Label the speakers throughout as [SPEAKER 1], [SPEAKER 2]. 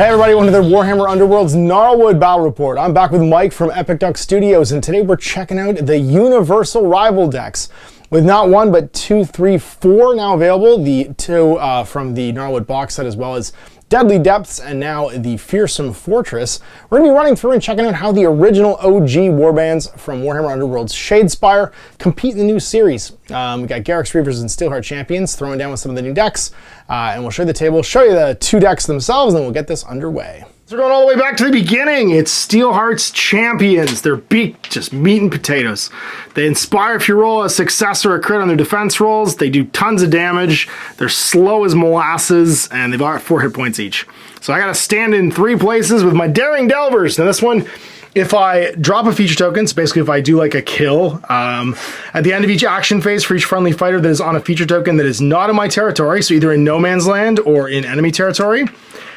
[SPEAKER 1] Hey everybody, welcome to the Warhammer Underworlds Gnarlwood Battle Report. I'm back with Mike from Epic Duck Studios, and today we're checking out the Universal Rival decks with not one, but two, three, four now available. The two from the Gnarlwood box set, as well as Deadly Depths, and now the Fearsome Fortress. We're going to be running through and checking out how the original OG warbands from Warhammer Underworlds Shadespire compete in the new series. We got Garrix Reavers and Steelheart champions throwing down with some of the new decks, and we'll show you the table, show you the two decks themselves, and then we'll get this underway. So we're going all the way back to the beginning. It's Steelhearts champions. They're just meat and potatoes. They inspire if you roll a success or a crit on their defense rolls. They do tons of damage. They're slow as molasses, and they've got 4 hit points each. So I got to stand in 3 places with my Daring Delvers. Now this one, if I drop a feature token, so basically if I do like a kill, at the end of each action phase for each friendly fighter that is on a feature token that is not in my territory, so either in no man's land or in enemy territory,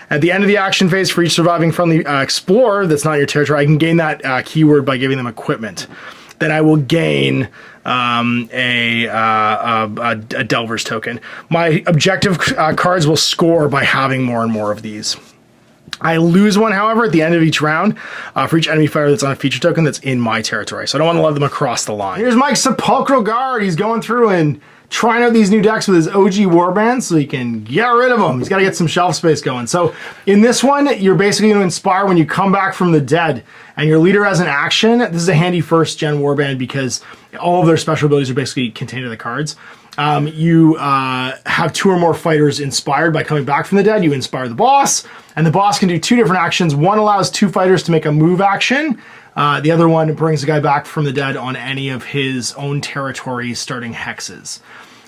[SPEAKER 1] at the end of the action phase for each surviving friendly explorer that's not your territory, I can gain that keyword by giving them equipment. Then I will gain a Delver's token. My objective cards will score by having more and more of these. I lose one, however, at the end of each round for each enemy fighter that's on a feature token that's in my territory. So I don't want to let them across the line. Here's Mike's Sepulchral Guard. He's going through and trying out these new decks with his OG warbands so he can get rid of them. He's got to get some shelf space going. So in this one, you're basically going to inspire when you come back from the dead and your leader has an action. This is a handy first gen warband because all of their special abilities are basically contained in the cards. You have 2 or more fighters inspired by coming back from the dead. You inspire the boss, and the boss can do 2 different actions. One allows 2 fighters to make a move action. The other one brings the guy back from the dead on any of his own territories starting hexes.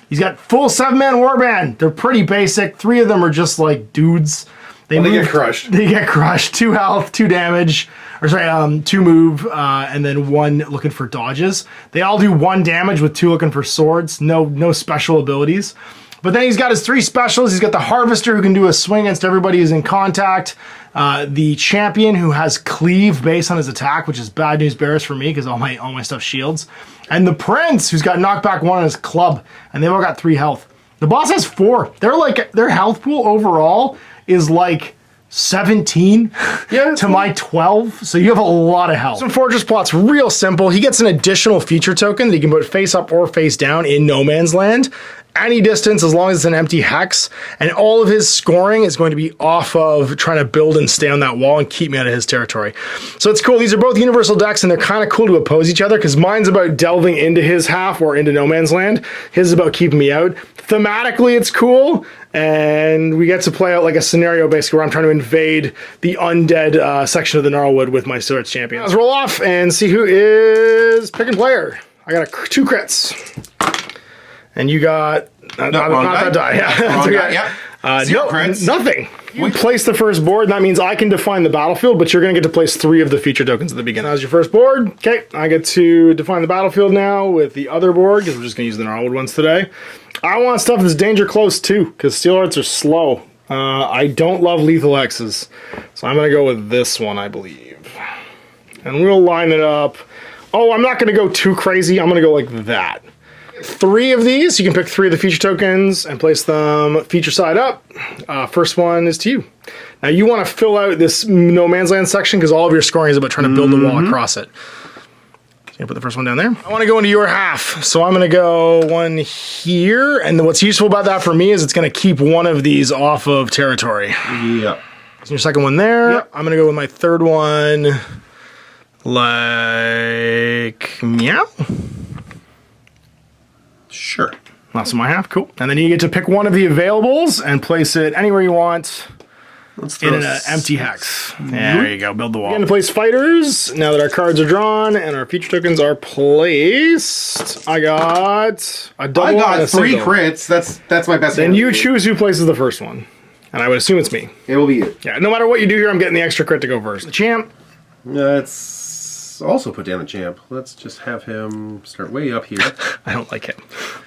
[SPEAKER 1] He's got full 7-man warband. They're pretty basic. 3 of them are just like dudes. They
[SPEAKER 2] get crushed.
[SPEAKER 1] They get crushed. 2 health, 2 damage. Or sorry, 2 move, and then 1 looking for dodges. They all do 1 damage with 2 looking for swords. No special abilities. But then he's got his 3 specials. He's got the Harvester who can do a swing against everybody who's in contact. The Champion who has cleave based on his attack, which is bad news bears for me because all my stuff shields. And the Prince who's got knockback 1 on his club, and they've all got 3 health. The boss has 4. Their health pool overall is like 17 to my 12, so you have a lot of health. Some Fortress plot's real simple. He gets an additional feature token that he can put face up or face down in no man's land, any distance as long as it's an empty hex, and all of his scoring is going to be off of trying to build and stay on that wall and keep me out of his territory. So it's cool. These are both universal decks, and they're kind of cool to oppose each other because mine's about delving into his half or into no man's land. His is about keeping me out. Thematically, it's cool, and we get to play out like a scenario basically where I'm trying to invade the undead section of the Gnarlwood with my Steelhearts champion. Let's roll off and see who is picking player. I got 2 crits. And you got not that die. Yeah.
[SPEAKER 2] Zero crits.
[SPEAKER 1] Nothing. You place the first board, and that means I can define the battlefield, but you're going to get to place 3 of the feature tokens at the beginning. That was your first board. Okay, I get to define the battlefield now with the other board, because we're just going to use the Gnarlwood ones today. I want stuff that's danger close, too, because Steelhearts are slow. I don't love lethal hexes, so I'm going to go with this one, I believe. And we'll line it up. Oh, I'm not going to go too crazy. I'm going to go like that. 3 of these. You can pick 3 of the feature tokens and place them feature side up. First one is to you. Now you want to fill out this no man's land section because all of your scoring is about trying to build the wall across it. So you put the first one down there. I want to go into your half, so I'm going to go 1 here. And what's useful about that for me is it's going to keep 1 of these off of territory.
[SPEAKER 2] Yeah.
[SPEAKER 1] So your second one there. Yep. I'm going to go with my third one like meow.
[SPEAKER 2] Sure.
[SPEAKER 1] That's my half. Cool. And then you get to pick 1 of the availables and place it anywhere you want in an empty hex. Yeah, there you go. Build the wall. We're going to place fighters now that our cards are drawn and our feature tokens are placed. I got a double.
[SPEAKER 2] I got 3 crits. That's my best.
[SPEAKER 1] Then you choose who places the first one. And I would assume it's me.
[SPEAKER 2] It will be you.
[SPEAKER 1] Yeah, no matter what you do here, I'm getting the extra crit to go first. The champ.
[SPEAKER 2] Let's also put down a champ. Let's just have him start way up here.
[SPEAKER 1] I don't like him.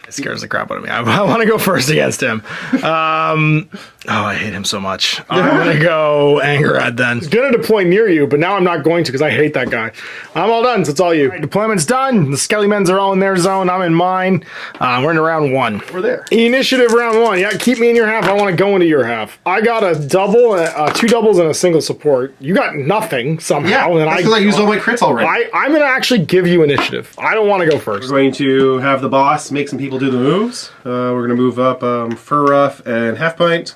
[SPEAKER 1] It scares the crap out of me. I want to go first against him. I hate him so much. I'm going to go Angerad then. He's going to deploy near you, but now I'm not going to because I hate that guy. I'm all done, so it's all you. Right, deployment's done. The Skelly Men's are all in their zone. I'm in mine. We're in round 1.
[SPEAKER 2] We're there.
[SPEAKER 1] Initiative round 1. Yeah, keep me in your half. I want to go into your half. I got a double, 2 doubles, and a single support. You got nothing somehow.
[SPEAKER 2] Yeah,
[SPEAKER 1] and
[SPEAKER 2] that's because I used all my crits already.
[SPEAKER 1] I'm going to actually give you initiative. I don't want to go first.
[SPEAKER 2] We're going to have the boss make some people do the moves. We're going to move up Fur Rough and Half Pint.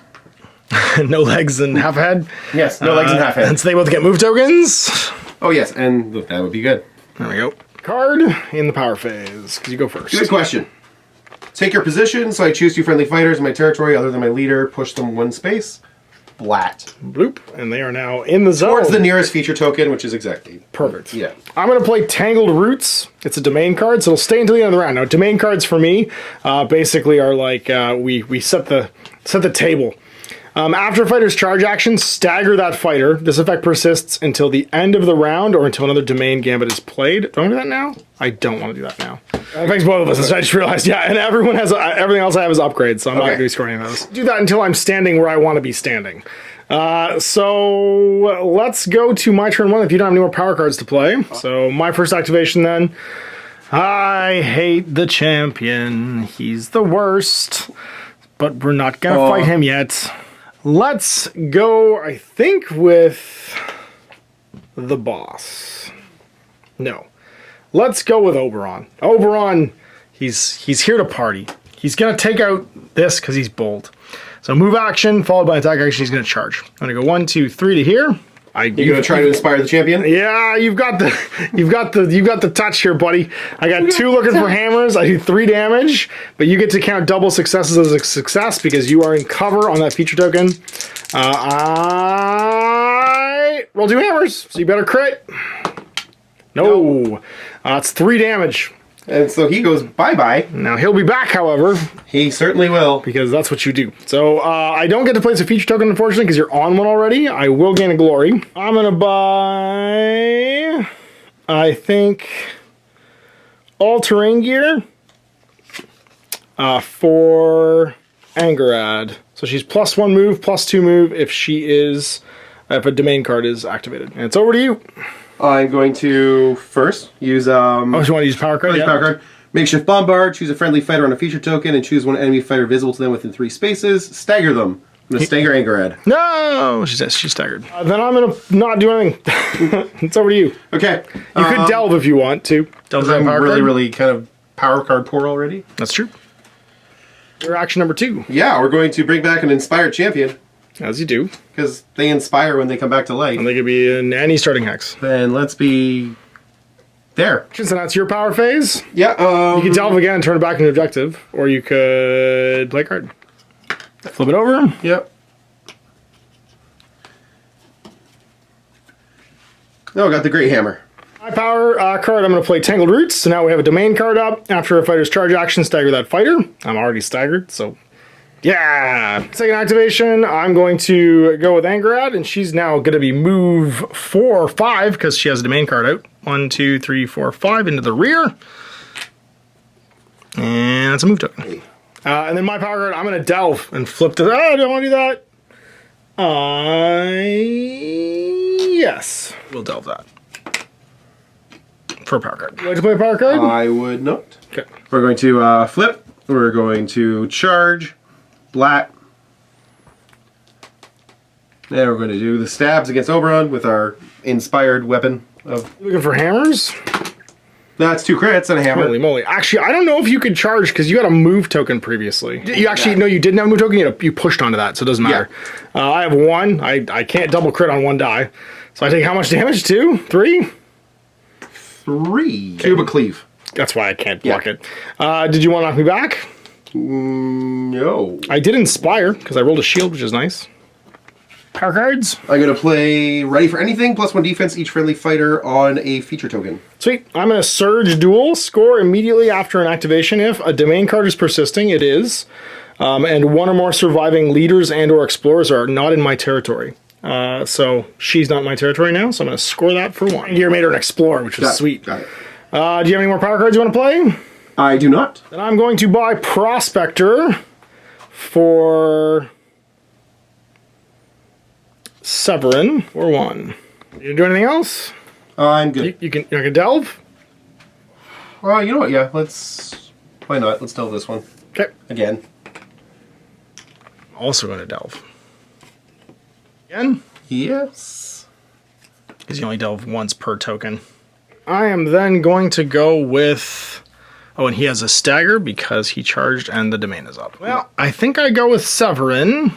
[SPEAKER 1] No legs and half head.
[SPEAKER 2] Yes, no legs and half head.
[SPEAKER 1] And so they both get move tokens.
[SPEAKER 2] Oh yes, and that would be good.
[SPEAKER 1] There we go. Card in the power phase, because you go first.
[SPEAKER 2] Good question. Take your position, so I choose 2 friendly fighters in my territory other than my leader, push them 1 space. Blat.
[SPEAKER 1] Bloop, and they are now in the zone.
[SPEAKER 2] Towards the nearest feature token, which is exactly.
[SPEAKER 1] Perfect.
[SPEAKER 2] Yeah.
[SPEAKER 1] I'm going to play Tangled Roots. It's a domain card, so it'll stay until the end of the round. Now, domain cards for me basically are like we set the table. After a fighter's charge action, stagger that fighter. This effect persists until the end of the round or until another domain gambit is played. Do I want to do that now? I don't want to do that now. That affects both of us. I just realized, yeah, and everyone has everything else I have is upgrades, so I'm not going to be scoring those. Do that until I'm standing where I want to be standing. So let's go to my turn 1 if you don't have any more power cards to play. So my first activation then. I hate the champion. He's the worst. But we're not going to fight him yet. Let's go, I think, with the boss. No. Let's go with Oberon. Oberon, he's here to party. He's going to take out this because he's bold. So move action, followed by attack action, he's going to charge. I'm going to go 1, 2, 3 to here.
[SPEAKER 2] You're going to try to inspire the champion?
[SPEAKER 1] Yeah, you've got the touch here, buddy. I got 2 looking for hammers. I do 3 damage, but you get to count double successes as a success because you are in cover on that feature token. I roll 2 hammers, so you better crit. No. It's 3 damage.
[SPEAKER 2] And so he goes bye-bye.
[SPEAKER 1] Now, he'll be back, however.
[SPEAKER 2] He certainly will.
[SPEAKER 1] Because that's what you do. So, I don't get to place a feature token, unfortunately, because you're on one already. I will gain a glory. I'm going to buy, I think, all-terrain gear for Angerad. So she's +1 move, +2 move if a domain card is activated. And it's over to you.
[SPEAKER 2] I'm going to first use
[SPEAKER 1] you want to use power card?
[SPEAKER 2] Power card. Makeshift Bombard, choose a friendly fighter on a feature token, and choose 1 enemy fighter visible to them within 3 spaces. Stagger them. I'm going to stagger Angerad.
[SPEAKER 1] No! She's staggered. Then I'm going to not do anything. It's over to you.
[SPEAKER 2] Okay.
[SPEAKER 1] You could delve if you want to. Delve
[SPEAKER 2] I'm really kind of power card poor already.
[SPEAKER 1] That's true. Your action number 2.
[SPEAKER 2] Yeah, we're going to bring back an inspired champion.
[SPEAKER 1] As you do.
[SPEAKER 2] Because they inspire when they come back to life.
[SPEAKER 1] And they could be in any starting hex.
[SPEAKER 2] Then let's be there.
[SPEAKER 1] So that's your power phase.
[SPEAKER 2] Yeah.
[SPEAKER 1] You can delve again and turn it back into objective. Or you could play a card. Flip it over.
[SPEAKER 2] Yep. No, I got the Great Hammer.
[SPEAKER 1] My power card, I'm going to play Tangled Roots. So now we have a domain card up. After a fighter's charge action, stagger that fighter. I'm already staggered, so... yeah! Second activation, I'm going to go with Angerad, and she's now going to be move 4 or 5, because she has a domain card out. 1, 2, 3, 4, 5 into the rear. And it's a move token. And then my power card, I'm going to delve and flip to... I don't want to do that. Yes. We'll delve that. For a power card. Would you like to play a power card?
[SPEAKER 2] I would not.
[SPEAKER 1] Okay.
[SPEAKER 2] We're going to flip. We're going to charge. Blat. Then we're going to do the stabs against Oberon with our inspired weapon of...
[SPEAKER 1] Looking for hammers?
[SPEAKER 2] That's 2 crits and a hammer.
[SPEAKER 1] Holy moly. Actually, I don't know if you could charge because you had a move token previously. You actually, no, you didn't have a move token. You pushed onto that, so it doesn't matter. Yeah. I have 1. I can't double crit on 1 die. So I take how much damage? 2? 3?
[SPEAKER 2] 3. 2 but cleave.
[SPEAKER 1] That's why I can't block it. Did you want to knock me back?
[SPEAKER 2] No.
[SPEAKER 1] I did inspire because I rolled a shield, which is nice. Power cards.
[SPEAKER 2] I'm going to play Ready for Anything, +1 defense, each friendly fighter on a feature token.
[SPEAKER 1] Sweet. I'm going to Surge Duel, score immediately after an activation if a domain card is persisting. It is. And 1 or more surviving leaders and or explorers are not in my territory. So she's not in my territory now, so I'm going to score that for 1. You made her an explorer, which was sweet.
[SPEAKER 2] Got it.
[SPEAKER 1] Do you have any more power cards you want to play?
[SPEAKER 2] I do not.
[SPEAKER 1] Then I'm going to buy Prospector for Severin or 1. You gonna do anything else?
[SPEAKER 2] I'm good.
[SPEAKER 1] You can delve?
[SPEAKER 2] Well, you know what? Yeah, why not? Let's delve this one.
[SPEAKER 1] Okay.
[SPEAKER 2] Again.
[SPEAKER 1] Also going to delve. Again?
[SPEAKER 2] Yes.
[SPEAKER 1] Because you only delve once per token. I am then going to go with... Oh, and he has a stagger because he charged and the domain is up. Well, I think I go with Severin.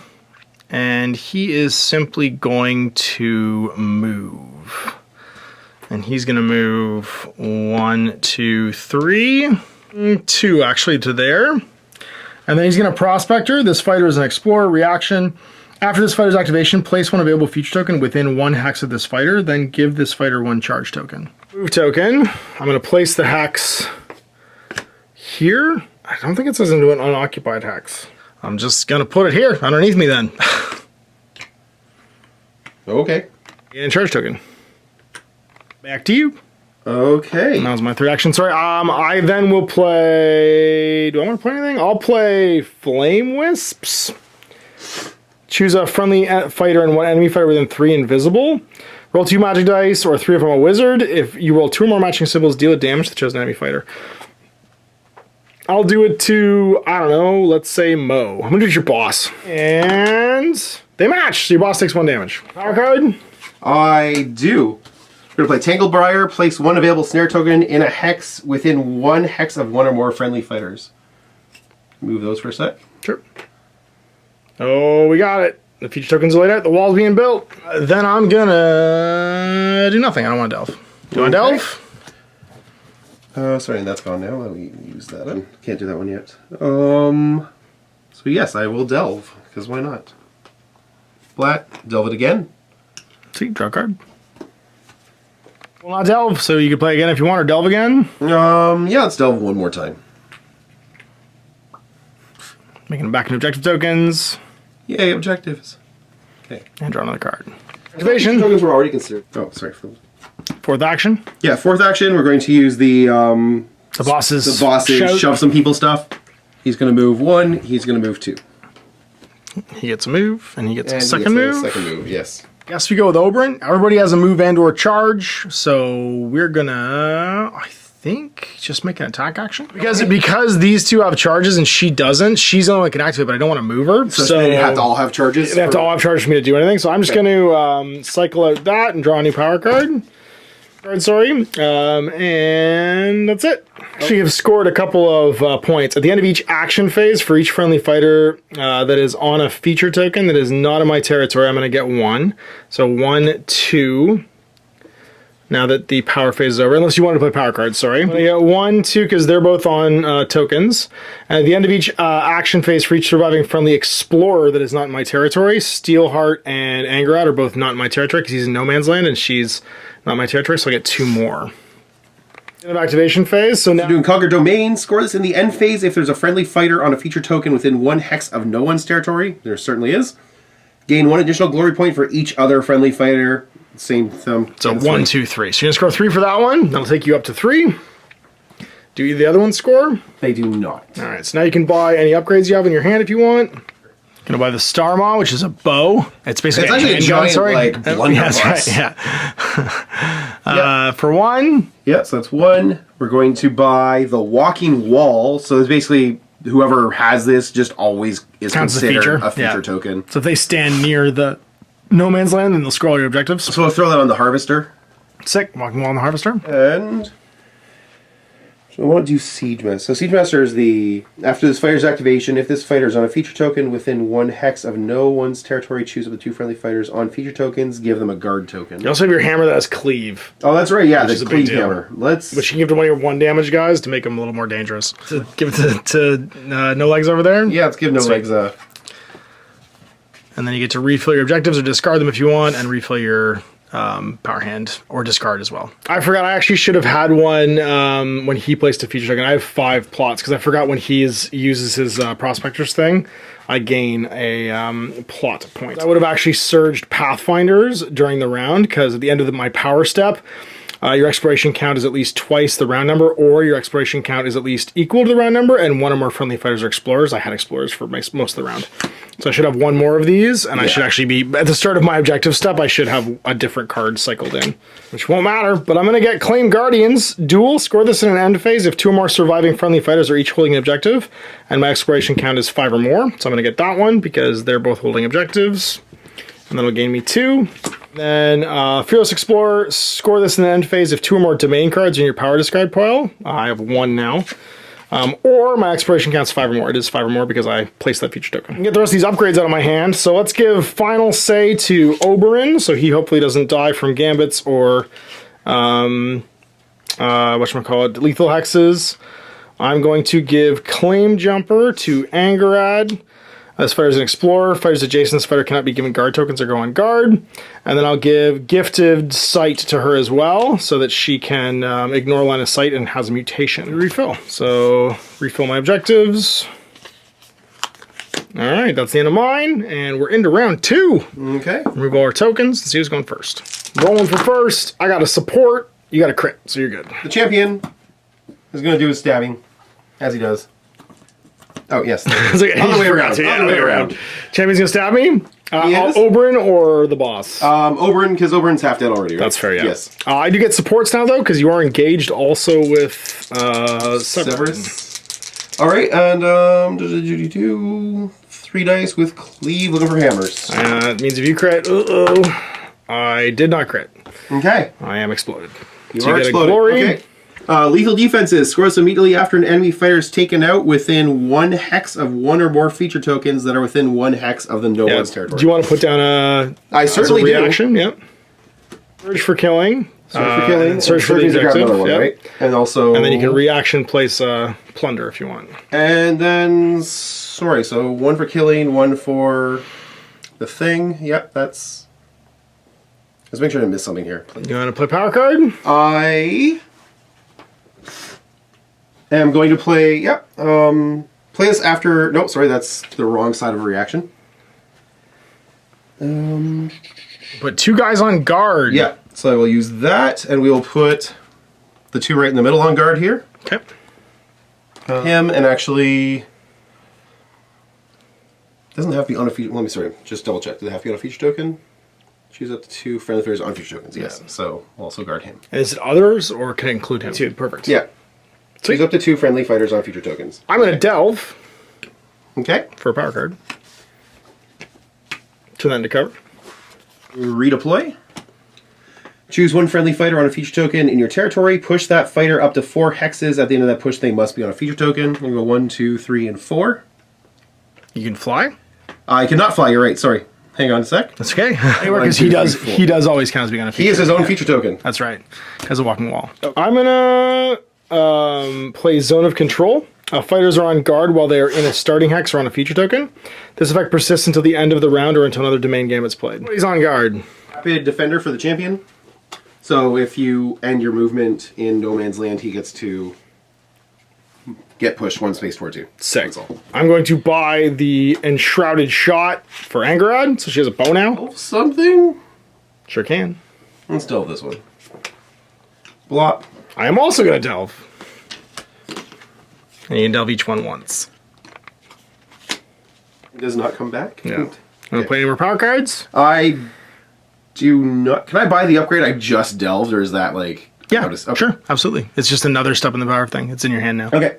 [SPEAKER 1] And he is simply going to move. And he's going to move 1, 2, 3. 2, actually, to there. And then he's going to Prospector. This fighter is an Explorer reaction. After this fighter's activation, place 1 available feature token within 1 hex of this fighter. Then give this fighter 1 charge token. Move token. I'm going to place the hex here. I don't think it says into an unoccupied hex. I'm just going to put it here underneath me then.
[SPEAKER 2] Okay.
[SPEAKER 1] And charge token. Back to you.
[SPEAKER 2] Okay.
[SPEAKER 1] And that was my 3rd action. Sorry. I then will play... Do I want to play anything? I'll play Flame Wisps. Choose a friendly fighter and 1 enemy fighter within 3 invisible. Roll 2 magic dice or 3 from a wizard. If you roll 2 or more matching symbols, deal damage to the chosen enemy fighter. I'll do it to, I don't know, let's say Mo. I'm going to do your boss. And they match. So your boss takes 1 damage. Power card?
[SPEAKER 2] I do. We're going to play Tanglebriar. Place 1 available snare token in a hex within 1 hex of 1 or more friendly fighters. Move those for a sec.
[SPEAKER 1] Sure. Oh, we got it. The feature tokens are laid out. The wall's being built. Then I'm going to do nothing. I don't want to delve. Do you want to delve?
[SPEAKER 2] Sorry, and that's gone now. Let me use that one. Can't do that one yet. So yes, I will delve, because why not? Flat, delve it again.
[SPEAKER 1] See, draw a card. Will not delve, so you can play again if you want, or delve again.
[SPEAKER 2] Yeah, let's delve 1 more time.
[SPEAKER 1] Making it back into objective tokens.
[SPEAKER 2] Yay, objectives. Okay.
[SPEAKER 1] And draw another card. Activation.
[SPEAKER 2] Tokens were already considered. Oh, sorry.
[SPEAKER 1] 4th action.
[SPEAKER 2] Yeah, 4th action, we're going to use the
[SPEAKER 1] boss's
[SPEAKER 2] shout. Shove some people stuff. He's going to move 1, he's going to move 2.
[SPEAKER 1] He gets a move, and he gets a second move.
[SPEAKER 2] Second move, yes.
[SPEAKER 1] Guess we go with Oberyn. Everybody has a move and or charge, so we're gonna, I think, just make an attack action. Because these 2 have charges and she doesn't, she's the only one that can activate, but I don't want to move her.
[SPEAKER 2] So they have to all have charges?
[SPEAKER 1] They have to all have charges for me to do anything, so I'm just going to cycle out that and draw a new power card. And that's it. Actually, have scored a couple of points. At the end of each action phase, for each friendly fighter that is on a feature token that is not in my territory, I'm going to get 1. So 1, 2. Now that the power phase is over, unless you want to play power cards, sorry. I'm going to get 1, 2, because they're both on tokens. And at the end of each action phase, for each surviving friendly explorer that is not in my territory, Steelheart and Angerat are both not in my territory because he's in no man's land and she's not my territory, so I get 2 more. End of activation phase, so now...
[SPEAKER 2] Doing Conquer Domain, score this in the end phase if there's a friendly fighter on a feature token within 1 hex of no one's territory. There certainly is. Gain 1 additional glory point for each other friendly fighter. Same thumb.
[SPEAKER 1] So 1, 2, 3. So you're going to score 3 for that one. That'll take you up to 3. Do the other ones score?
[SPEAKER 2] They do not.
[SPEAKER 1] All right, so now you can buy any upgrades you have in your hand if you want. Gonna buy the Star Maw, which is a bow. It's basically
[SPEAKER 2] a giant, like, blunderbuss.
[SPEAKER 1] That's right, yeah. For 1.
[SPEAKER 2] Yeah, so that's 1. We're going to buy the Walking Wall. So it's basically whoever has this just always is considered a feature token.
[SPEAKER 1] So if they stand near the no man's land, then they'll scroll your objectives.
[SPEAKER 2] So we'll throw that on the Harvester.
[SPEAKER 1] Sick. Walking Wall on the Harvester.
[SPEAKER 2] And... so I want to do Siege Master. So Siege Master is the... after this fighter's activation, if this fighter is on a feature token within 1 hex of no one's territory, choose up to 2 friendly fighters on feature tokens, give them a guard token.
[SPEAKER 1] You also have your hammer that has cleave.
[SPEAKER 2] Oh, that's right, yeah, the cleave hammer.
[SPEAKER 1] Which you can give to one of your 1 damage guys to make them a little more dangerous. To give it to No Legs over there?
[SPEAKER 2] Yeah, let's give No Legs a...
[SPEAKER 1] and then you get to refill your objectives or discard them if you want, and refill your... power hand or discard as well. I forgot I actually should have had one when he placed a feature token. I have 5 plots because I forgot when he uses his prospectors thing, I gain a plot point. I would have actually surged Pathfinders during the round because at the end of my power step, Your exploration count is at least twice the round number, or your exploration count is at least equal to the round number, and one or more friendly fighters or explorers. I had explorers for most of the round. So I should have one more of these, and I should actually be, at the start of my objective step, I should have a different card cycled in, which won't matter, but I'm going to get Claim Guardians. Duel, score this in an end phase if 2 or more surviving friendly fighters are each holding an objective, and my exploration count is 5 or more, so I'm going to get that one because they're both holding objectives, and that'll gain me 2. Then Fearless Explorer, score this in the end phase if 2 or more domain cards in your power discard pile. I have 1 now. Or my exploration count's 5 or more. It is 5 or more because I placed that feature token. I can get the rest of these upgrades out of my hand. So let's give final say to Oberyn, so he hopefully doesn't die from gambits or whatchamacallit, lethal hexes. I'm going to give Claim Jumper to Angarad. As far as an explorer, fighters adjacent to fighter cannot be given guard tokens or go on guard. And then I'll give Gifted Sight to her as well, so that she can ignore line of sight and has a mutation. Refill. So, refill my objectives. Alright, that's the end of mine, and we're into round 2.
[SPEAKER 2] Okay.
[SPEAKER 1] Remove all our tokens and see who's going first. Rolling for first. I got a support. You got a crit, so you're good.
[SPEAKER 2] The champion is going to do his stabbing, as he does. Oh, yes.
[SPEAKER 1] On the way around. Yeah, on the way around. Champion's gonna stab me? Oberyn or the boss?
[SPEAKER 2] Oberyn, because Oberyn's half dead already, right?
[SPEAKER 1] That's fair, yeah.
[SPEAKER 2] Yes.
[SPEAKER 1] I do get supports now, though, because you are engaged also with Severus.
[SPEAKER 2] Alright, and 3 dice with Cleave looking for hammers.
[SPEAKER 1] It means if you crit, I did not crit.
[SPEAKER 2] Okay.
[SPEAKER 1] I am exploded.
[SPEAKER 2] You are exploded. Glory. Okay. Lethal defenses. Scores immediately after an enemy fighter is taken out within 1 hex of 1 or more feature tokens that are within 1 hex of the no one's territory.
[SPEAKER 1] Do you want to put down a reaction?
[SPEAKER 2] Do.
[SPEAKER 1] Yep. Search for killing.
[SPEAKER 2] Search for killing.
[SPEAKER 1] Search for the objective.
[SPEAKER 2] One, right? And also.
[SPEAKER 1] And then you can reaction place plunder if you want.
[SPEAKER 2] And then, sorry, so 1 for killing, 1 for the thing. Yep, that's. Let's make sure I didn't miss something here.
[SPEAKER 1] You want to play power card?
[SPEAKER 2] I am going to play, play this after, no, sorry, that's the wrong side of a reaction.
[SPEAKER 1] Put 2 guys on guard.
[SPEAKER 2] Yeah, so I will use that, and we will put the 2 right in the middle on guard here.
[SPEAKER 1] Okay.
[SPEAKER 2] Him, and actually, doesn't have to be on a feature, let me, sorry, just double check. Do they have to be on a feature token? Choose up to 2 friendly fighters on feature tokens, yes. Yeah. So, we'll also guard him.
[SPEAKER 1] And is it others, or can it include him? Too. Perfect.
[SPEAKER 2] Yeah. Choose up to 2 friendly fighters on feature tokens.
[SPEAKER 1] I'm going to delve.
[SPEAKER 2] Okay.
[SPEAKER 1] For a power card. Turn that into cover.
[SPEAKER 2] Redeploy. Choose 1 friendly fighter on a feature token in your territory. Push that fighter up to 4 hexes. At the end of that push, they must be on a feature token. We'll go 1, 2, 3, and 4.
[SPEAKER 1] You can fly?
[SPEAKER 2] I cannot fly, you're right, sorry. Hang on a sec.
[SPEAKER 1] That's okay. Because he does always count as being on a feature.
[SPEAKER 2] He is his own feature token.
[SPEAKER 1] That's right. Has a walking wall. I'm going to play Zone of Control. Fighters are on guard while they are in a starting hex or on a feature token. This effect persists until the end of the round or until another domain game is played. He's on guard.
[SPEAKER 2] Rapid Defender for the champion. So if you end your movement in No Man's Land, he gets to get pushed 1 space towards you.
[SPEAKER 1] Sick. I'm going to buy the Enshrouded Shot for Angarad, so she has a bow now.
[SPEAKER 2] Delve something?
[SPEAKER 1] Sure can.
[SPEAKER 2] Let's delve this one. Blop.
[SPEAKER 1] I am also going to delve. And you can delve each one once.
[SPEAKER 2] It does not come back?
[SPEAKER 1] Yeah. Want to play any more power cards?
[SPEAKER 2] I do not. Can I buy the upgrade I just delved, or is that like...
[SPEAKER 1] Yeah, okay. Sure, absolutely. It's just another step in the power thing. It's in your hand now.
[SPEAKER 2] Okay.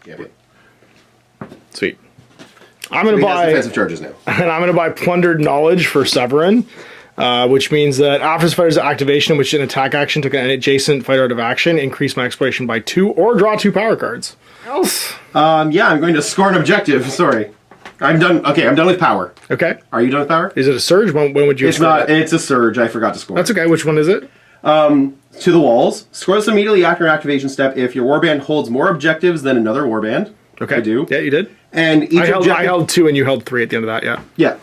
[SPEAKER 2] Yeah.
[SPEAKER 1] Sweet. I'm going to buy
[SPEAKER 2] defensive charges now.
[SPEAKER 1] And I'm going to buy Plundered Knowledge for Severin, which means that after this fighter's activation, which is an attack action, took an adjacent fighter out of action, increase my exploration by 2 or draw 2 power cards. Else?
[SPEAKER 2] Yeah, I'm going to score an objective. Sorry. I'm done. Okay, I'm done with power.
[SPEAKER 1] Okay.
[SPEAKER 2] Are you done with power?
[SPEAKER 1] Is it a surge? When would you?
[SPEAKER 2] It's not. It's a surge. I forgot to score.
[SPEAKER 1] That's okay. Which one is it?
[SPEAKER 2] To the walls. Score this immediately after an activation step if your warband holds more objectives than another warband.
[SPEAKER 1] Okay.
[SPEAKER 2] I do.
[SPEAKER 1] Yeah, you did.
[SPEAKER 2] And each
[SPEAKER 1] I held 2 and you held 3 at the end of that. Yeah.
[SPEAKER 2] Yeah.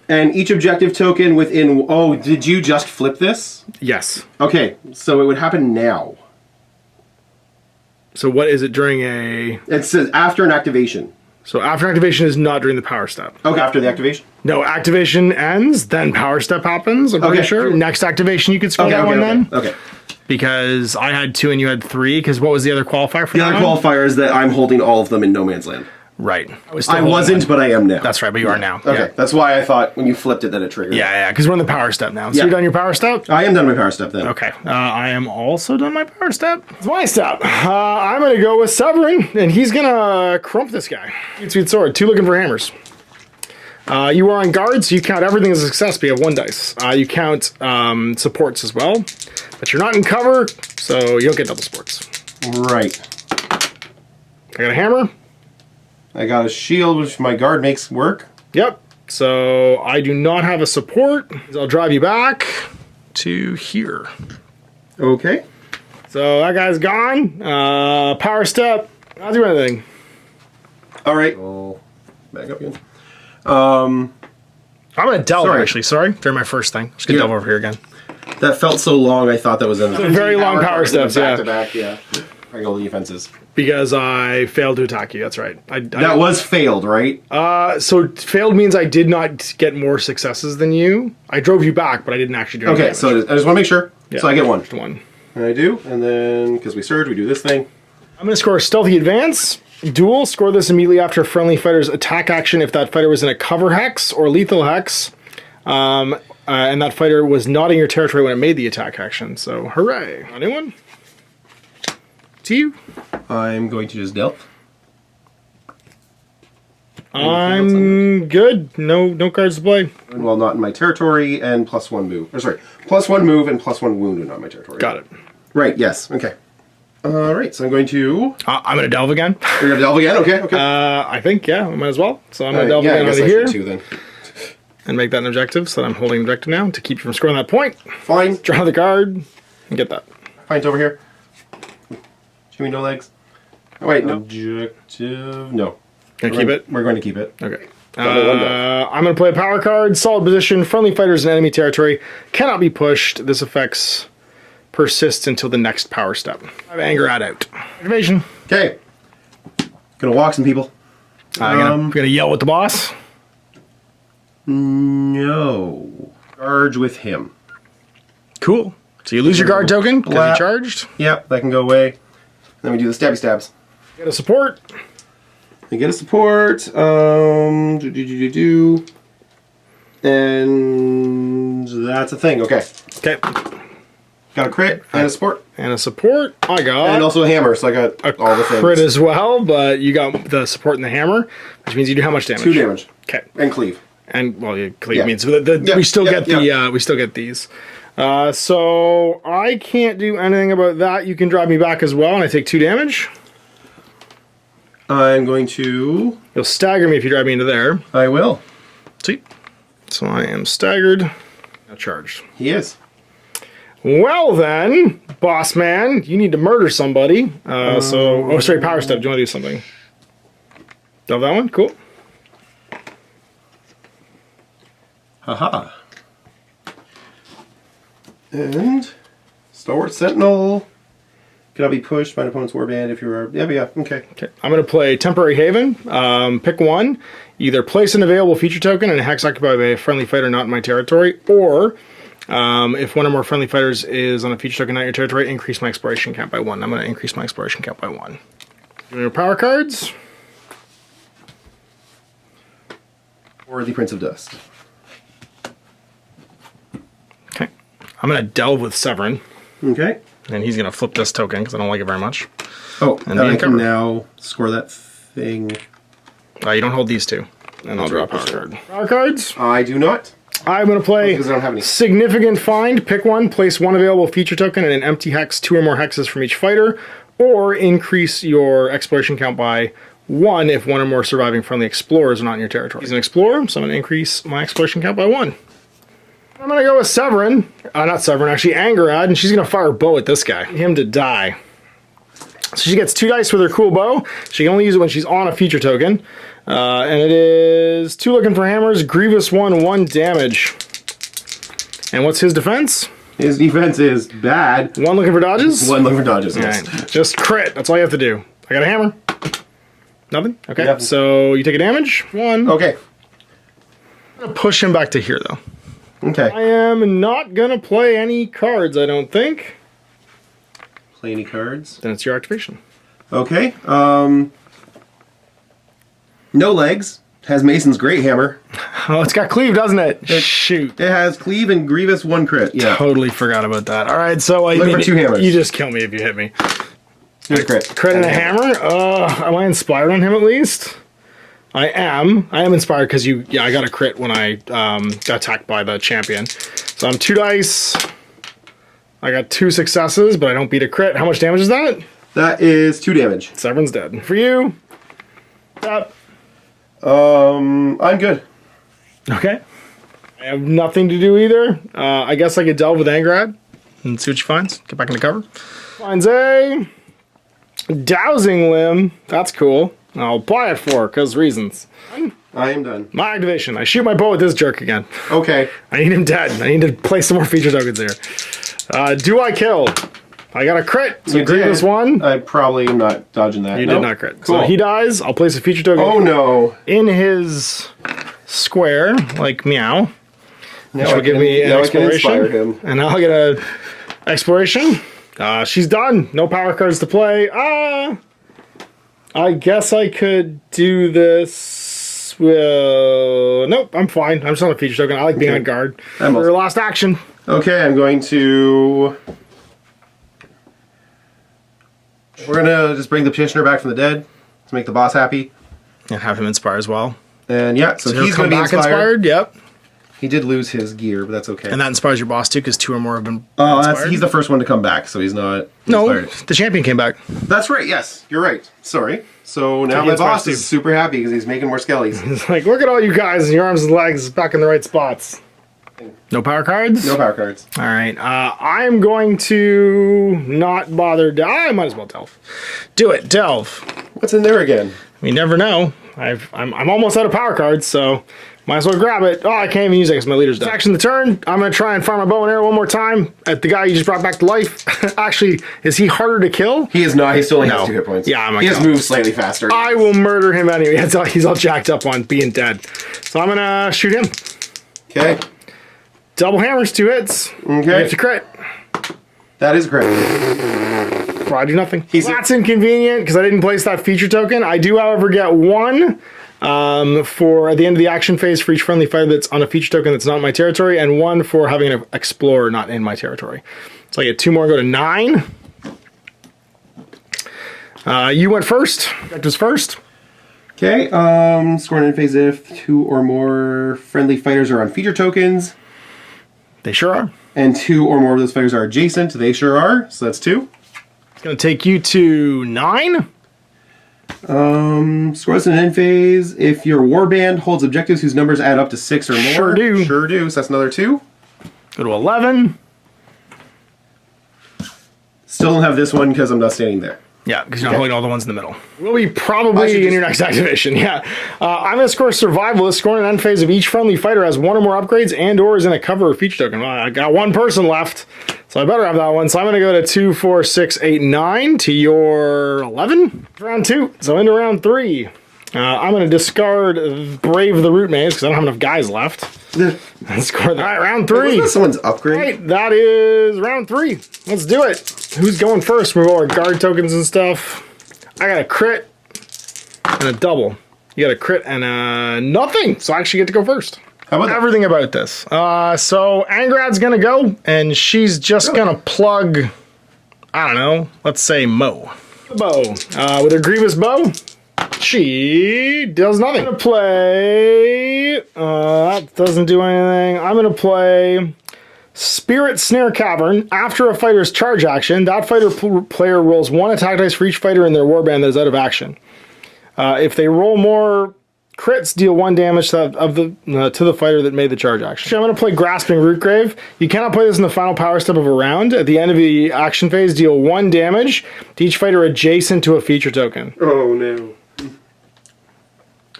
[SPEAKER 2] And each objective token within. Oh, did you just flip this?
[SPEAKER 1] Yes.
[SPEAKER 2] Okay, so it would happen now.
[SPEAKER 1] So what is it during a?
[SPEAKER 2] It says after an activation.
[SPEAKER 1] So after activation is not during the power step.
[SPEAKER 2] Okay, after the activation?
[SPEAKER 1] No, activation ends, then power step happens, I'm pretty sure. Next activation, you could score that one then.
[SPEAKER 2] Okay.
[SPEAKER 1] Because I had 2 and you had 3, because what was the other qualifier for
[SPEAKER 2] The other qualifier is that I'm holding all of them in no man's land.
[SPEAKER 1] Right.
[SPEAKER 2] I wasn't, but I am now.
[SPEAKER 1] That's right, but you are now.
[SPEAKER 2] Okay, that's why I thought when you flipped it that it triggered.
[SPEAKER 1] Yeah, because we're on the power step now. So you're done your power step?
[SPEAKER 2] I am done my power step then.
[SPEAKER 1] Okay. I am also done my power step. It's my step. I'm going to go with Severin, and he's going to crump this guy. Sweet sword. 2 looking for hammers. You are on guard, so you count everything as a success, but you have 1 dice. You count supports as well, but you're not in cover, so you don't get double supports.
[SPEAKER 2] Right.
[SPEAKER 1] I got a hammer.
[SPEAKER 2] I got a shield, which my guard makes work.
[SPEAKER 1] Yep. So I do not have a support. I'll drive you back to here.
[SPEAKER 2] Okay.
[SPEAKER 1] So that guy's gone. Power step. Not do anything.
[SPEAKER 2] All right. Oh, back up again.
[SPEAKER 1] I'm gonna delve actually. Sorry, during my first thing. Just gonna delve over here again.
[SPEAKER 2] That felt so long. I thought that was a
[SPEAKER 1] very long power steps.
[SPEAKER 2] Back to back. Yeah. All the defenses.
[SPEAKER 1] Because I failed to attack you. That's right.
[SPEAKER 2] That was failed, right?
[SPEAKER 1] So failed means I did not get more successes than you. I drove you back, but I didn't actually do anything.
[SPEAKER 2] Okay, so I just want to make sure. Yeah, so I get 1.
[SPEAKER 1] 1.
[SPEAKER 2] And I do, and then because we surge, we do this thing.
[SPEAKER 1] I'm gonna score a stealthy advance. Duel. Score this immediately after a friendly fighter's attack action if that fighter was in a cover hex or lethal hex. And that fighter was not in your territory when it made the attack action. So hooray. Anyone? To you.
[SPEAKER 2] I'm going to just delve.
[SPEAKER 1] I'm good. No cards to play.
[SPEAKER 2] Well, not in my territory, and +1 move. Or sorry, +1 move and +1 wound are not in my territory.
[SPEAKER 1] Got it.
[SPEAKER 2] Right, yes. Okay. Alright, so I'm going to...
[SPEAKER 1] I'm going to delve again.
[SPEAKER 2] You're going to delve again? Okay, okay.
[SPEAKER 1] I think, yeah, I might as well. So I'm going to delve again out of here.
[SPEAKER 2] Too, then.
[SPEAKER 1] And make that an objective, so that I'm holding objective now to keep you from scoring that point.
[SPEAKER 2] Fine.
[SPEAKER 1] Draw the card and get that.
[SPEAKER 2] Fine, it's over here. Jimmy, no legs. Oh, wait, no. Objective... No.
[SPEAKER 1] Gonna keep it?
[SPEAKER 2] We're going to keep it.
[SPEAKER 1] Okay. I'm going to play a power card. Solid position. Friendly fighters in enemy territory. Cannot be pushed. This affects... persists until the next power step. I have anger out. Activation.
[SPEAKER 2] Okay. Gonna walk some people.
[SPEAKER 1] Gonna yell at the boss.
[SPEAKER 2] No. Charge with him.
[SPEAKER 1] Cool. So you lose your guard token because you charged.
[SPEAKER 2] Yep, that can go away. Then we do the stabby stabs.
[SPEAKER 1] Get a support.
[SPEAKER 2] We get a support. And that's a thing. Okay.
[SPEAKER 1] Okay.
[SPEAKER 2] Got a crit and a support.
[SPEAKER 1] And a support. I got.
[SPEAKER 2] And also a hammer, so I got all the things.
[SPEAKER 1] Crit as well, but you got the support and the hammer, which means you do how much damage?
[SPEAKER 2] 2 damage.
[SPEAKER 1] Okay.
[SPEAKER 2] And cleave.
[SPEAKER 1] And well, cleave means we still get we still get these. So I can't do anything about that. You can drive me back as well, and I take 2 damage.
[SPEAKER 2] I'm going to...
[SPEAKER 1] You'll stagger me if you drive me into there.
[SPEAKER 2] I will.
[SPEAKER 1] See? So I am staggered. Now charged.
[SPEAKER 2] He is.
[SPEAKER 1] Well then, boss man, you need to murder somebody. Oh, sorry, power step. Do you want to do something? Love that one? Cool.
[SPEAKER 2] Haha. And Stalwart Sentinel cannot be pushed by an opponent's warband if you are... Yeah, okay.
[SPEAKER 1] I'm going to play Temporary Haven. Pick one. Either place an available feature token and a hex occupied by a friendly fighter not in my territory, or if one or more friendly fighters is on a feature token not in your territory, increase my exploration count by 1. I'm going to increase my exploration count by 1. Your power cards.
[SPEAKER 2] Or the Prince of Dust.
[SPEAKER 1] Okay. I'm going to delve with Severin.
[SPEAKER 2] Okay.
[SPEAKER 1] And he's going to flip this token because I don't like it very much.
[SPEAKER 2] Oh, and I can now score that thing.
[SPEAKER 1] You don't hold these two. And I'll draw a power card. Power cards?
[SPEAKER 2] I do not.
[SPEAKER 1] I'm going to play
[SPEAKER 2] because I don't have any.
[SPEAKER 1] Significant Find. Pick one. Place one available feature token and an empty hex, 2 or more hexes from each fighter. Or increase your exploration count by 1 if one or more surviving friendly explorers are not in your territory. He's an explorer, so I'm going to increase my exploration count by 1. I'm going to go with Severin. Not Severin, actually Angerad, and she's going to fire a bow at this guy. Him to die. So she gets 2 dice with her cool bow. She can only use it when she's on a feature token. And it is 2 looking for hammers, Grievous 1, 1 damage. And what's his defense?
[SPEAKER 2] His defense is bad.
[SPEAKER 1] 1 looking for dodges?
[SPEAKER 2] 1 looking for dodges, yes.
[SPEAKER 1] Right. Just crit, that's all you have to do. I got a hammer. Nothing? Okay.
[SPEAKER 2] Nothing.
[SPEAKER 1] So you take a damage. 1.
[SPEAKER 2] Okay.
[SPEAKER 1] I'm going to push him back to here, though.
[SPEAKER 2] Okay.
[SPEAKER 1] I am not going to play any cards, I don't think.
[SPEAKER 2] Play any cards?
[SPEAKER 1] Then it's your activation.
[SPEAKER 2] Okay. No legs. Has Mason's Great Hammer.
[SPEAKER 1] Oh, it's got cleave, doesn't it? Shoot.
[SPEAKER 2] It has Cleave and Grievous 1 crit. Yeah.
[SPEAKER 1] Totally forgot about that. All right, so I
[SPEAKER 2] Look for 2 hammers.
[SPEAKER 1] You just kill me if you hit me.
[SPEAKER 2] Here's a crit.
[SPEAKER 1] Crit and a hammer. Am I inspired on him at least? I am. I am inspired because I got a crit when I got attacked by the champion. So I'm 2 dice. I got 2 successes, but I don't beat a crit. How much damage is that?
[SPEAKER 2] That is 2 damage.
[SPEAKER 1] Severn's dead. For you. Up.
[SPEAKER 2] I'm good.
[SPEAKER 1] Okay. I have nothing to do either. I guess I could delve with Angrad and see what she finds. Get back into cover. Finds a dowsing limb. That's cool. I'll apply it for because reasons.
[SPEAKER 2] I am done.
[SPEAKER 1] My activation. I shoot my bow with this jerk again.
[SPEAKER 2] Okay.
[SPEAKER 1] I need him dead. I need to play some more feature tokens here. Do I kill? I got a crit. So Grievous 1.
[SPEAKER 2] I probably am not dodging that.
[SPEAKER 1] You did not crit.
[SPEAKER 2] Cool.
[SPEAKER 1] So he dies. I'll place a feature token.
[SPEAKER 2] Oh no.
[SPEAKER 1] In his square, like meow.
[SPEAKER 2] Now
[SPEAKER 1] Which will give me an exploration.
[SPEAKER 2] inspire him.
[SPEAKER 1] And I'll get a exploration. She's done. No power cards to play. I guess I could do this. Nope, I'm fine. I'm just on a feature token. I like being on guard. For your last action.
[SPEAKER 2] Okay, I'm going to... We're going to just bring the petitioner back from the dead to make the boss happy.
[SPEAKER 1] And have him inspire as well.
[SPEAKER 2] And yeah, so he's
[SPEAKER 1] come
[SPEAKER 2] going to be
[SPEAKER 1] back
[SPEAKER 2] inspired.
[SPEAKER 1] Yep.
[SPEAKER 2] He did lose his gear, but that's okay.
[SPEAKER 1] And that inspires your boss too, because 2 or more have been
[SPEAKER 2] he's the first one to come back, so he's not
[SPEAKER 1] inspired. The champion came back.
[SPEAKER 2] That's right, yes. You're right. Sorry. So now my boss is super happy because he's making more skellies.
[SPEAKER 1] He's like, look at all you guys and your arms and legs back in the right spots. No power cards?
[SPEAKER 2] No power cards.
[SPEAKER 1] All right. I'm going to not bother. I might as well delve. Do it. Delve.
[SPEAKER 2] What's in there again?
[SPEAKER 1] We never know. I'm almost out of power cards, so might as well grab it. Oh, I can't even use it because my leader's dead. Action the turn. I'm going to try and fire my bow and arrow one more time at the guy you just brought back to life. Actually, is he harder to kill?
[SPEAKER 2] He is not. He still only has 2 hit points.
[SPEAKER 1] Yeah,
[SPEAKER 2] he just moves slightly faster.
[SPEAKER 1] I will murder him anyway. He's all jacked up on being dead. So I'm going to shoot him.
[SPEAKER 2] Okay.
[SPEAKER 1] Double hammers, 2 hits.
[SPEAKER 2] Okay.
[SPEAKER 1] You have to crit.
[SPEAKER 2] That is crit.
[SPEAKER 1] Well, I do nothing. That's inconvenient because I didn't place that feature token. I do, however, get 1 for at the end of the action phase for each friendly fighter that's on a feature token that's not in my territory, and 1 for having an explorer not in my territory. So I get 2 more, go to 9. You went first. Objectives first.
[SPEAKER 2] Okay. Scoring in phase if 2 or more friendly fighters are on feature tokens.
[SPEAKER 1] They sure are.
[SPEAKER 2] And 2 or more of those fighters are adjacent. They sure are. So that's 2.
[SPEAKER 1] It's going to take you to 9.
[SPEAKER 2] Scores in end phase. If your warband holds objectives whose numbers add up to 6 or more.
[SPEAKER 1] Sure do.
[SPEAKER 2] Sure do. So that's another 2.
[SPEAKER 1] Go to 11.
[SPEAKER 2] Still don't have this one because I'm not standing there.
[SPEAKER 1] Yeah, because you're not holding all the ones in the middle. Will be probably in your next activation, yeah. I'm going to score Survivalist. Scoring an end phase of each friendly fighter has 1 or more upgrades and or is in a cover or feature token. Well, I got 1 person left, so I better have that one. So I'm going to go to 2, 4, 6, 8, 9 to your 11. Round 2, so into round 3. I'm going to discard Brave the Root Maze because I don't have enough guys left. Score that. All right, round 3.
[SPEAKER 2] Wasn't that someone's upgrade?
[SPEAKER 1] Right, that is round 3. Let's do it. Who's going first? Remove all our guard tokens and stuff. I got a crit and a double. You got a crit and a nothing. So I actually get to go first.
[SPEAKER 2] How about
[SPEAKER 1] everything about this? So Angrad's going to go, and she's just going to plug, I don't know, let's say Mo. Bow. With her Grievous Bow. She does nothing. I'm going to play... that doesn't do anything. I'm going to play Spirit Snare Cavern. After a fighter's charge action, that player rolls 1 attack dice for each fighter in their warband that is out of action. If they roll more crits, deal 1 damage to the fighter that made the charge action. I'm going to play Grasping Rootgrave. You cannot play this in the final power step of a round. At the end of the action phase, deal 1 damage to each fighter adjacent to a feature token.
[SPEAKER 2] Oh, no.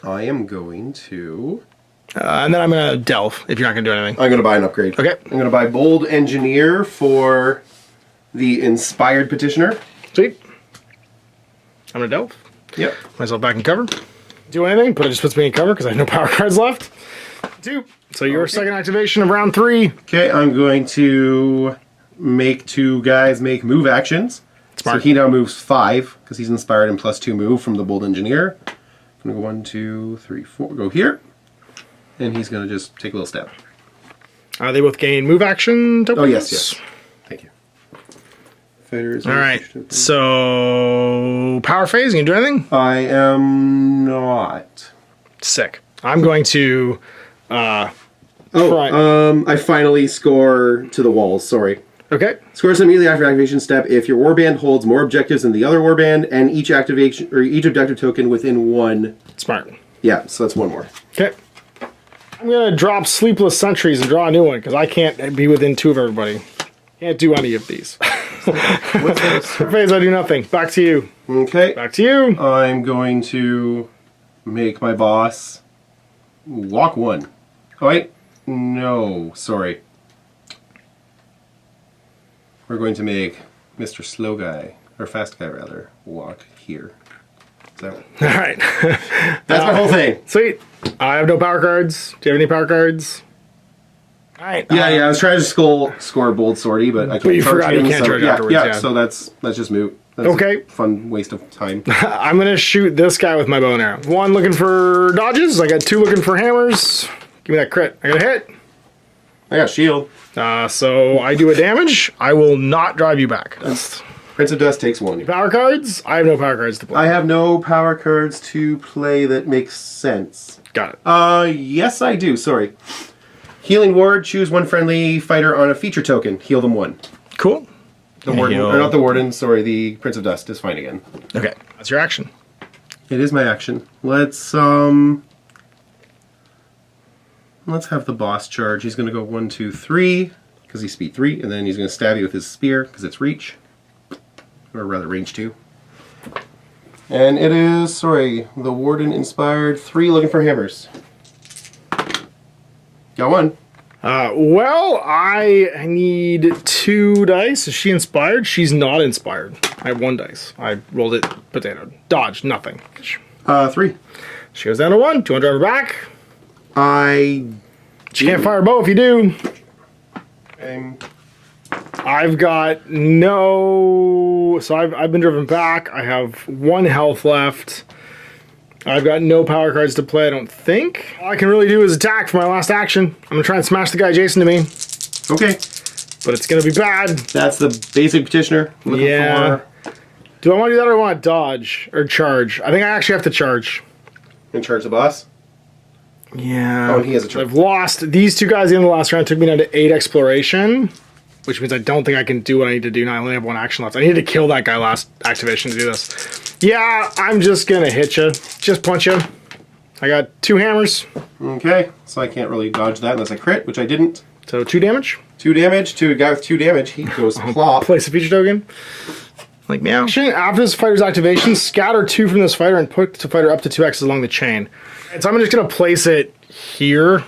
[SPEAKER 2] I am going to...
[SPEAKER 1] and then I'm going to delve, if you're not going to do anything.
[SPEAKER 2] I'm going to buy an upgrade.
[SPEAKER 1] Okay.
[SPEAKER 2] I'm going to buy Bold Engineer for the Inspired Petitioner.
[SPEAKER 1] Sweet. I'm going to delve.
[SPEAKER 2] Yep.
[SPEAKER 1] Myself back in cover. Do anything, but it just puts me in cover because I have no power cards left. 2. So your second activation of round 3.
[SPEAKER 2] Okay, I'm going to make 2 guys make move actions.
[SPEAKER 1] Smart.
[SPEAKER 2] So he now moves 5 because he's inspired and +2 move from the Bold Engineer. I'm going to go 1, 2, 3, 4. Go here. And he's going to just take a little step.
[SPEAKER 1] They both gain move action tokens?
[SPEAKER 2] Oh, yes. Thank you. Fighters.
[SPEAKER 1] All right. So, power phase, you can do anything?
[SPEAKER 2] I am not.
[SPEAKER 1] Sick. I'm going to...
[SPEAKER 2] I finally score to the walls, sorry.
[SPEAKER 1] Okay.
[SPEAKER 2] Scores immediately after activation step if your warband holds more objectives than the other warband and each activation or each objective token within 1.
[SPEAKER 1] Smart.
[SPEAKER 2] Yeah, so that's 1 more.
[SPEAKER 1] Okay. I'm going to drop Sleepless Sentries and draw a new one because I can't be within 2 of everybody. Can't do any of these.
[SPEAKER 2] What's this?
[SPEAKER 1] Phase, I do nothing. Back to you.
[SPEAKER 2] Okay.
[SPEAKER 1] Back to you.
[SPEAKER 2] I'm going to make my boss walk 1. Oh, wait. No, sorry. We're going to make Mr. Slow Guy, or Fast Guy rather, walk here. So,
[SPEAKER 1] All right.
[SPEAKER 2] that's my whole thing.
[SPEAKER 1] Sweet. I have no power cards. Do you have any power cards? All right.
[SPEAKER 2] Yeah, I was trying to score Bold Sortie, but I can't.
[SPEAKER 1] But you
[SPEAKER 2] charge
[SPEAKER 1] forgot you
[SPEAKER 2] him,
[SPEAKER 1] can't
[SPEAKER 2] so,
[SPEAKER 1] charge
[SPEAKER 2] yeah,
[SPEAKER 1] afterwards,
[SPEAKER 2] Yeah,
[SPEAKER 1] yeah.
[SPEAKER 2] so that's just moot. That's
[SPEAKER 1] Okay.
[SPEAKER 2] a fun waste of time.
[SPEAKER 1] I'm going to shoot this guy with my bow and arrow. 1 looking for dodges. I got 2 looking for hammers. Give me that crit. I got a hit.
[SPEAKER 2] I got shield.
[SPEAKER 1] So I do a damage. I will not drive you back. That's
[SPEAKER 2] Prince of Dust takes 1.
[SPEAKER 1] power cards. I have no power cards to play.
[SPEAKER 2] I have no power cards to play that makes sense.
[SPEAKER 1] Got it.
[SPEAKER 2] Yes, I do. Sorry. Healing Ward. Choose 1 friendly fighter on a feature token. Heal them 1.
[SPEAKER 1] Cool.
[SPEAKER 2] The warden, or not the warden. Sorry, the Prince of Dust is fine again.
[SPEAKER 1] Okay. That's your action.
[SPEAKER 2] It is my action. Let's have the boss charge. He's going to go 1, 2, 3 because he's speed 3, and then he's going to stab you with his spear because it's reach, or rather range 2. And it is, sorry, the warden inspired 3 looking for hammers. Got 1.
[SPEAKER 1] Well, I need 2 dice. Is she inspired? She's not inspired. I have 1 dice. I rolled it potato. Dodge, nothing.
[SPEAKER 2] 3.
[SPEAKER 1] She goes down to 1. Do you want to drive her back? She can't fire a bow if you do. I've got no... So I've been driven back. I have 1 health left. I've got no power cards to play, I don't think. All I can really do is attack for my last action. I'm going to try and smash the guy adjacent to me.
[SPEAKER 2] Okay.
[SPEAKER 1] But it's going to be bad.
[SPEAKER 2] That's the basic petitioner.
[SPEAKER 1] Yeah. Do I want to do that or do I want to dodge or charge? I think I actually have to charge.
[SPEAKER 2] And charge the boss?
[SPEAKER 1] Yeah.
[SPEAKER 2] Oh, and he has a charge.
[SPEAKER 1] I've lost. These 2 guys in the last round took me down to 8 exploration, which means I don't think I can do what I need to do now. I only have 1 action left. I need to kill that guy last activation to do this. Yeah, I'm just going to hit you. Just punch you. I got 2 hammers.
[SPEAKER 2] Okay, so I can't really dodge that unless I crit, which I didn't.
[SPEAKER 1] So 2 damage.
[SPEAKER 2] 2 damage to a guy with 2 damage. He goes plop.
[SPEAKER 1] Place a feature token. Like meow. After this fighter's activation, scatter 2 from this fighter and put the fighter up to 2 X's along the chain. And so I'm just going to place it here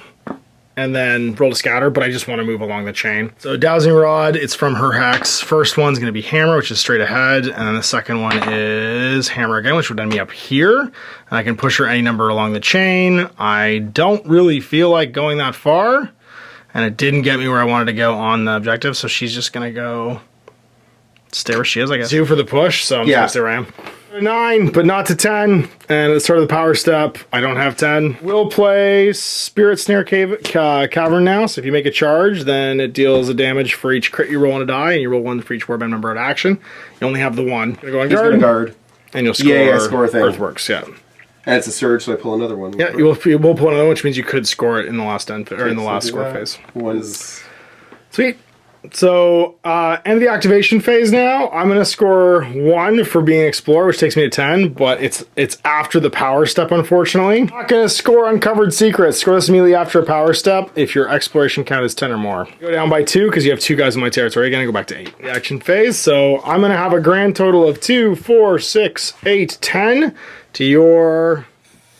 [SPEAKER 1] and then roll to scatter, but I just want to move along the chain. So Dowsing Rod, it's from her hex. First one's going to be Hammer, which is straight ahead, and then the second one is Hammer again, which would end me up here. And I can push her any number along the chain. I don't really feel like going that far, and it didn't get me where I wanted to go on the objective, so she's just going to go stay where she is, I guess. 2 for the push, so I'm just going to stay where I am. 9, but not to 10. And at the start of the power step, I don't have 10. We'll play Spirit Snare Cavern now. So if you make a charge, then it deals a damage for each crit you roll on a die, and you roll 1 for each warband member at action. You only have the 1. Gonna go on guard.
[SPEAKER 2] Guard.
[SPEAKER 1] And you'll score,
[SPEAKER 2] score a thing.
[SPEAKER 1] Earthworks, yeah.
[SPEAKER 2] And it's a surge, so I pull another one.
[SPEAKER 1] Yeah, you will pull another one, which means you could score it in the last end, or in the last score phase. Sweet. So, end of the activation phase now. I'm going to score 1 for being Explorer, which takes me to 10, but it's after the power step, unfortunately. Not going to score Uncovered Secrets. Score this immediately after a power step if your exploration count is 10 or more. Go down by 2 because you have 2 guys in my territory. Again, I go back to 8. The action phase. So, I'm going to have a grand total of 2, 4, 6, 8, 10 to your...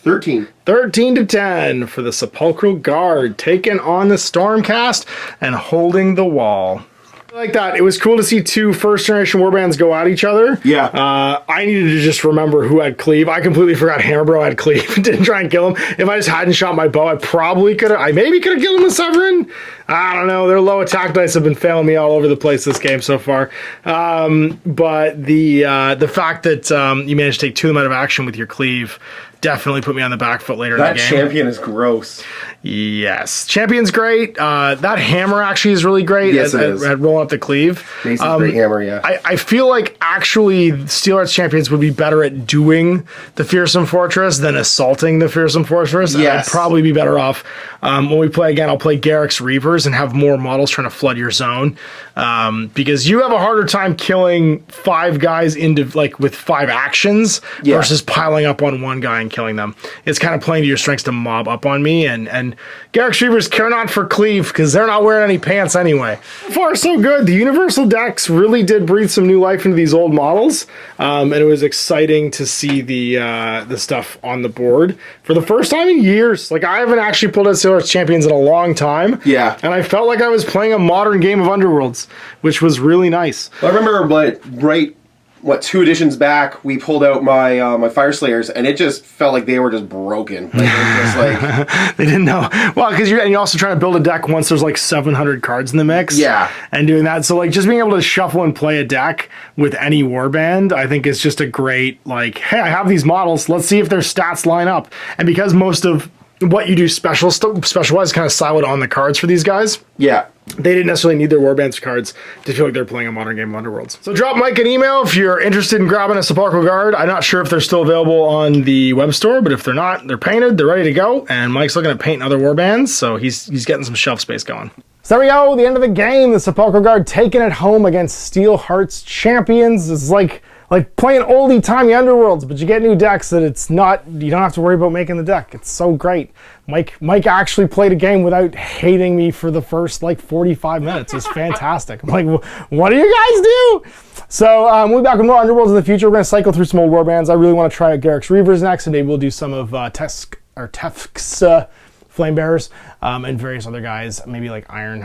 [SPEAKER 2] 13.
[SPEAKER 1] 13 to 10 for the Sepulchral Guard, taking on the Stormcast and holding the wall. Like that. It was cool to see two first-generation warbands go at each other.
[SPEAKER 2] Yeah.
[SPEAKER 1] I needed to just remember who had cleave. I completely forgot Hammerbro had cleave. Didn't try and kill him. If I just hadn't shot my bow, I probably could have. I maybe could have killed him with Severin. I don't know. Their low attack dice have been failing me all over the place this game so far. But the fact that you managed to take two of them out of action with your cleave definitely put me on the back foot later in the game.
[SPEAKER 2] That champion is gross.
[SPEAKER 1] Yes. Champion's great. That hammer actually is really great at rolling up the cleave.
[SPEAKER 2] Mason's great hammer, yeah.
[SPEAKER 1] I feel like actually Steelhearts champions would be better at doing the Fearsome Fortress than assaulting the Fearsome Fortress.
[SPEAKER 2] Yes.
[SPEAKER 1] I'd probably be better off. When we play again, I'll play Garrick's Reavers and have more models trying to flood your zone. Because you have a harder time killing 5 guys with 5 actions versus piling up on one guy and killing them. It's kind of playing to your strengths to mob up on me, and Garrick's Reavers care not for cleave because they're not wearing any pants anyway. So far, so good. The Universal decks really did breathe some new life into these old models, and it was exciting to see the stuff on the board for the first time in years. Like, I haven't actually pulled out Steelhearts Champions in a long time.
[SPEAKER 2] Yeah.
[SPEAKER 1] And I felt like I was playing a modern game of Underworlds, which was really nice.
[SPEAKER 2] I remember, 2 editions back, we pulled out my my Fire Slayers, and it just felt like they were just broken. Like, it was just like
[SPEAKER 1] they didn't know. Well, because you're also trying to build a deck once there's like 700 cards in the mix.
[SPEAKER 2] Yeah.
[SPEAKER 1] And doing that. So, like, just being able to shuffle and play a deck with any warband, I think is just a great, like, hey, I have these models. Let's see if their stats line up. And because most of what you do special-wise kind of siloed on the cards for these guys.
[SPEAKER 2] Yeah.
[SPEAKER 1] They didn't necessarily need their warbands cards to feel like they're playing a modern game of Underworlds. So drop Mike an email if you're interested in grabbing a Sepulchral Guard. I'm not sure if they're still available on the web store, but if they're not, they're painted, they're ready to go, and Mike's looking at painting other warbands, so he's getting some shelf space going. So there we go, the end of the game. The Sepulchral Guard taking it home against Steelhearts champions. It's like playing oldie-timey Underworlds, but you get new decks that you don't have to worry about making the deck. It's so great. Mike actually played a game without hating me for the first 45 minutes. It's fantastic. I'm like, what do you guys do? So we'll be back with more Underworlds in the future. We're going to cycle through some old warbands. I really want to try out Garrick's Reavers next, and maybe we'll do some of Tefk's Flame Bearers, and various other guys, maybe like Iron.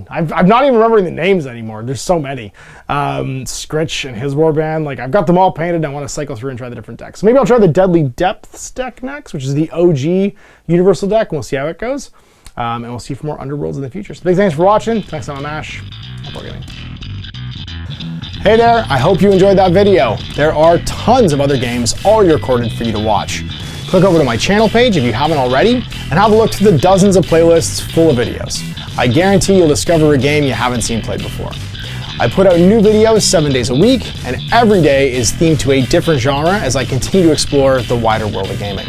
[SPEAKER 1] I'm not even remembering the names anymore. There's so many. Scritch and his warband, I've got them all painted, and I want to cycle through and try the different decks. So maybe I'll try the Deadly Depths deck next, which is the OG Universal deck, and we'll see how it goes. And we'll see for more Underworlds in the future. So big thanks for watching. Next time on Ash, Gaming. Hey there, I hope you enjoyed that video. There are tons of other games already recorded for you to watch. Click over to my channel page if you haven't already, and have a look through the dozens of playlists full of videos. I guarantee you'll discover a game you haven't seen played before. I put out new videos 7 days a week, and every day is themed to a different genre as I continue to explore the wider world of gaming.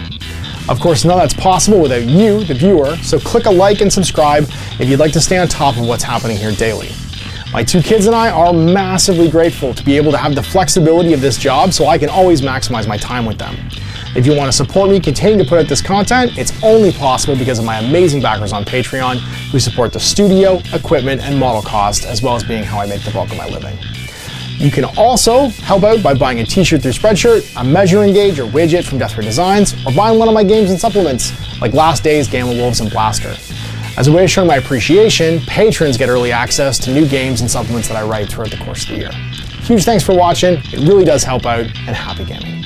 [SPEAKER 1] Of course, none of that's possible without you, the viewer, so click a like and subscribe if you'd like to stay on top of what's happening here daily. My 2 kids and I are massively grateful to be able to have the flexibility of this job so I can always maximize my time with them. If you want to support me continuing to put out this content, it's only possible because of my amazing backers on Patreon who support the studio, equipment, and model cost, as well as being how I make the bulk of my living. You can also help out by buying a t-shirt through Spreadshirt, a measuring gauge or widget from Death Ray Designs, or buying one of my games and supplements like Last Days, Gamma Wolves, and Blaster. As a way of showing my appreciation, patrons get early access to new games and supplements that I write throughout the course of the year. Huge thanks for watching, it really does help out, and happy gaming.